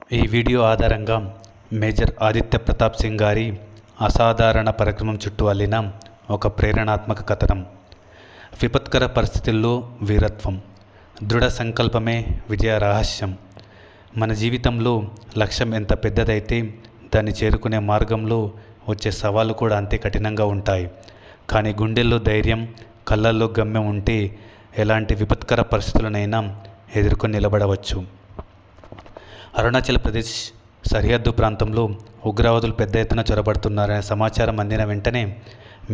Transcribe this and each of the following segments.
ఈ వీడియో ఆధారంగా మేజర్ ఆదిత్య ప్రతాప్ సింగ్ గారి అసాధారణ పరాక్రమం చుట్టూ అల్లిన ఒక ప్రేరణాత్మక కథనం. విపత్కర పరిస్థితుల్లో వీరత్వం, దృఢ సంకల్పమే విజయ రహస్యం. మన జీవితంలో లక్ష్యం ఎంత పెద్దదైతే దాన్ని చేరుకునే మార్గంలో వచ్చే సవాళ్ళు కూడా అంతే కఠినంగా ఉంటాయి. కానీ గుండెల్లో ధైర్యం, కళ్ళల్లో గమ్యం ఉంటే ఎలాంటి విపత్కర పరిస్థితులనైనా ఎదుర్కొని నిలబడవచ్చు. అరుణాచల్ ప్రదేశ్ సరిహద్దు ప్రాంతంలో ఉగ్రవాదులు పెద్ద ఎత్తున చొరబడుతున్నారనే సమాచారం అందిన వెంటనే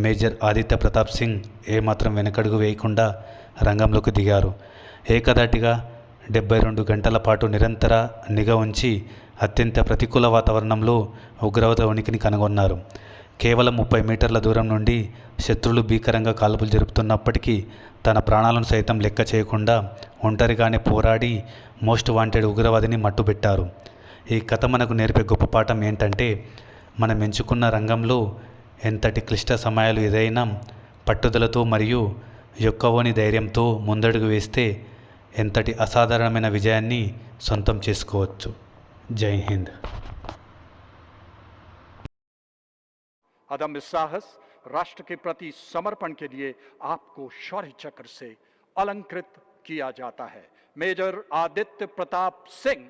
మేజర్ ఆదిత్య ప్రతాప్ సింగ్ ఏమాత్రం వెనకడుగు వేయకుండా రంగంలోకి దిగారు. ఏకధాటిగా 72 గంటల పాటు నిరంతర నిఘా ఉంచి అత్యంత ప్రతికూల వాతావరణంలో ఉగ్రవాద ఉనికిని కనుగొన్నారు. కేవలం 30 మీటర్ల దూరం నుండి శత్రువులు భీకరంగా కాల్పులు జరుపుతున్నప్పటికీ తన ప్రాణాలను సైతం లెక్క చేయకుండా ఒంటరిగానే పోరాడి మోస్ట్ వాంటెడ్ ఉగ్రవాదిని మట్టుబెట్టారు. ఈ కథ మనకు నేర్పే గొప్ప పాఠం ఏంటంటే, మనం ఎంచుకున్న రంగంలో ఎంతటి క్లిష్ట సమయాలు ఎదురైనా పట్టుదలతో మరియు యొక్కవోని ధైర్యంతో ముందడుగు వేస్తే ఎంతటి అసాధారణమైన విజయాన్ని సొంతం చేసుకోవచ్చు. జై హింద్. अदम्य साहस, राष्ट्र के प्रति समर्पण के लिए आपको शौर्य चक्र से अलंकृत किया जाता है. मेजर आदित्य प्रताप सिंह